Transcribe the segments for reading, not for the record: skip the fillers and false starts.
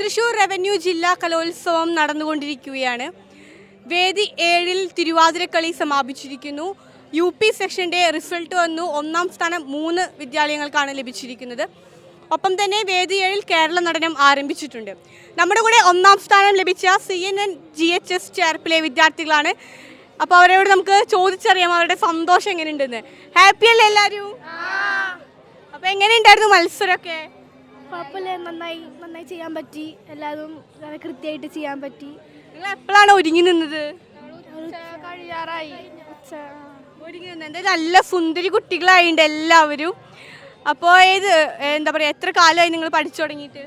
Thrissur revenue ജില്ലാ കലോത്സവം നടന്നുകൊണ്ടിരിക്കുകയാണ്. വേദി 7-ൽ തിരുവാതിരക്കളി സമാപിച്ചിരിക്കുന്നു. UP സെക്ഷൻ്റെ റിസൾട്ട് വന്നു. ഒന്നാം സ്ഥാനം 3 വിദ്യാലയങ്ങൾക്കാണ് ലഭിച്ചിരിക്കുന്നത്. ഒപ്പം തന്നെ വേദി 7-ൽ കേരള നടനം ആരംഭിച്ചിട്ടുണ്ട്. നമ്മുടെ കൂടെ ഒന്നാം സ്ഥാനം ലഭിച്ച CNN GHS ചേർപ്പിലെ വിദ്യാർത്ഥികളാണ്. അപ്പോൾ അവരോട് നമുക്ക് ചോദിച്ചറിയാം അവരുടെ സന്തോഷം എങ്ങനെയുണ്ടെന്ന്. ഹാപ്പി അല്ലേ എല്ലാവരും? അപ്പോൾ എങ്ങനെയുണ്ടായിരുന്നു മത്സരമൊക്കെ? കുഴപ്പമില്ല, നന്നായി ചെയ്യാൻ പറ്റി. എല്ലാതും കൃത്യമായിട്ട് ചെയ്യാൻ പറ്റി. നിങ്ങൾ എപ്പോഴാണ് ഒരുങ്ങി നിന്നത്? കഴിയാറായി. ഒരുങ്ങി നിന്ന് എന്താ നല്ല സുന്ദരി കുട്ടികളായിട്ടുണ്ട് എല്ലാവരും. അപ്പോൾ എന്താ പറയുക, എത്ര കാലമായി നിങ്ങൾ പഠിച്ചു തുടങ്ങിയിട്ട്?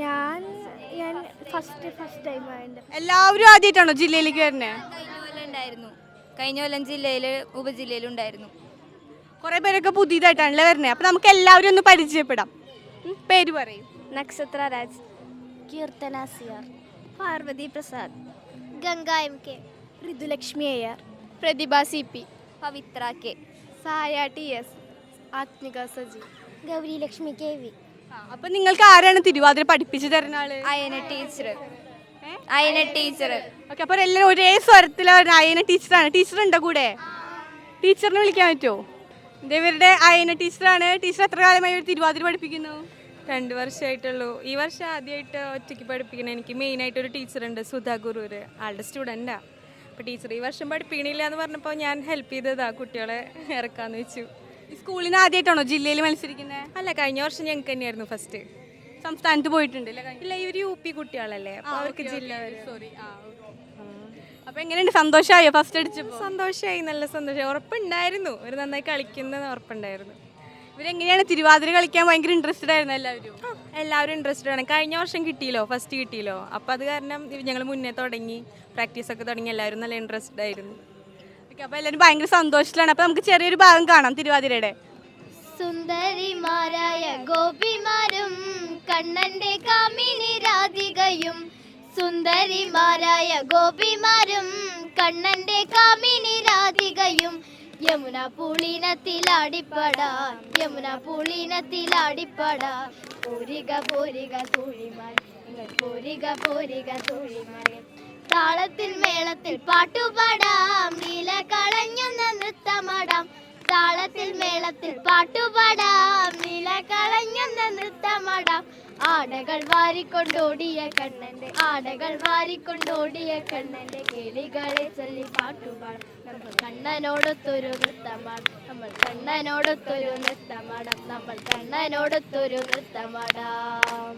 ഞാൻ ഫസ്റ്റ് ടൈം ആയിട്ട്. എല്ലാവരും ആദ്യമായിട്ടാണോ ജില്ലയിലേക്ക് വരുന്നത്? കഴിഞ്ഞ കൊല്ലം ജില്ലയിൽ ഉപജില്ലയിലുണ്ടായിരുന്നു. കുറേ പേരൊക്കെ പുതിയതായിട്ടാണല്ലേ വരുന്നത്. അപ്പോൾ നമുക്ക് എല്ലാവരും ഒന്ന് പരിചയപ്പെടാം. പേര് പറയും. നക്ഷത്ര രാജ്, കീർത്തന സിയാർ, പാർവതി പ്രസാദ്, ഗംഗ MK, ഋതുലക്ഷ്മി അയ്യർ, പ്രതിഭ CP, പവിത്ര കെ, സായ TS, ആത്മിക സജി, ഗൗരി ലക്ഷ്മി KV. അപ്പോൾ നിങ്ങൾക്ക് ആരാണ് തിരുവാതിര പഠിപ്പിച്ചു തരുന്ന ആള്? അയന ടീച്ചർ. ഓക്കെ, അപ്പോൾ എല്ലാവരും ഒരേ സ്വരത്തിലാണ്. അയന ടീച്ചറാണ്. ടീച്ചർ ഉണ്ടോ കൂടെ? ടീച്ചറിനെ വിളിക്കാൻ പറ്റുമോ? ഇവരുടെ അയന ടീച്ചറാണ്. ടീച്ചർ എത്ര കാലമായി ഒരു തിരുവാതിര പഠിപ്പിക്കുന്നു? 2 വർഷമായിട്ടുള്ളൂ. ഈ വർഷം ആദ്യമായിട്ട് ഒറ്റയ്ക്ക് പഠിപ്പിക്കണം. എനിക്ക് മെയിനായിട്ടൊരു ടീച്ചറുണ്ട്, സുധാ ഗുരൂർ. ആളുടെ സ്റ്റുഡൻറ്റാണ്. അപ്പോൾ ടീച്ചർ ഈ വർഷം പഠിപ്പിക്കണില്ല എന്ന് പറഞ്ഞപ്പോൾ ഞാൻ ഹെൽപ്പ് ചെയ്തതാണ്, കുട്ടികളെ ഇറക്കാമെന്ന് വെച്ചു. ഈ സ്കൂളിൽ നിന്ന് ആദ്യമായിട്ടാണോ ജില്ലയിൽ മത്സരിക്കുന്നത്? അല്ല, കഴിഞ്ഞ വർഷം ഞങ്ങൾക്ക് തന്നെയായിരുന്നു ഫസ്റ്റ്. സംസ്ഥാനത്ത് പോയിട്ടുണ്ട്? ഇല്ല, ഇവർ UP കുട്ടികളല്ലേ, അപ്പോൾ അവർക്ക് ജില്ല സോറി. അപ്പോൾ എങ്ങനെയുണ്ട്, സന്തോഷമായോ ഫസ്റ്റ് അടിച്ചപ്പോൾ? സന്തോഷമായി, നല്ല സന്തോഷം. ഉറപ്പുണ്ടായിരുന്നു ഒരു നന്നായി കളിക്കുന്നത്, ഉറപ്പുണ്ടായിരുന്നു. ഇവരെങ്ങനെയാണ് തിരുവാതിര കളിക്കാൻ ഭയങ്കര ഇൻട്രസ്റ്റഡ് ആയിരുന്നു എല്ലാവരും? എല്ലാവരും ഇൻട്രസ്റ്റഡ് ആണ്. കഴിഞ്ഞ വർഷം കിട്ടിയല്ലോ, ഫസ്റ്റ് കിട്ടിയല്ലോ. അപ്പോൾ അത് കാരണം ഞങ്ങൾ മുന്നേ തുടങ്ങി, പ്രാക്ടീസൊക്കെ തുടങ്ങി. എല്ലാവരും നല്ല ഇൻട്രസ്റ്റഡ് ആയിരുന്നു. ഓക്കെ, അപ്പോൾ എല്ലാവരും ഭയങ്കര സന്തോഷത്തിലാണ്. അപ്പോൾ നമുക്ക് ചെറിയൊരു ഭാഗം കാണാം തിരുവാതിരയുടെ. സുന്ദരിമാരായ ഗോപിമാരും കണ്ണന്റെ കാമിനി രാധികയും, സുന്ദരിമാരായ ഗോപിമാരും കണ്ണന്റെ കാമിനി രാധികയും, യമുന പൂളിനത്തിലാടിപ്പടാൻ, യമുന പൂളിനത്തിലാടിപ്പടാൻ, പോരിക പോരിക തോഴിമാർ, നിങ്ങൾ പോരിക പോരിക തോഴിമാരെ, താളത്തിൽ മേളത്തിൽ പാട്ടുപാടാം, നീല കളഞ്ഞൊന്ന് നൃത്തമാടാം, താളത്തിൽ മേളത്തിൽ പാട്ടുപാടാം, നീല കളഞ്ഞൊന്ന് നൃത്തമാടാം, ആടകൾ വാരിക്കൊണ്ടോടിയ കണ്ണന്റെ, ആടകൾ വാരിക്കൊണ്ടോടിയ കണ്ണന്റെ, കിളികളെ ചൊല്ലി പാട്ടുപാടാം, നമ്മൾ കണ്ണനോടൊത്തൊരു നൃത്തമാടാം, നമ്മൾ കണ്ണനോടൊത്തൊരു നൃത്തമാടാം, നമ്മൾ കണ്ണനോടൊത്തൊരു നൃത്തമാടാം.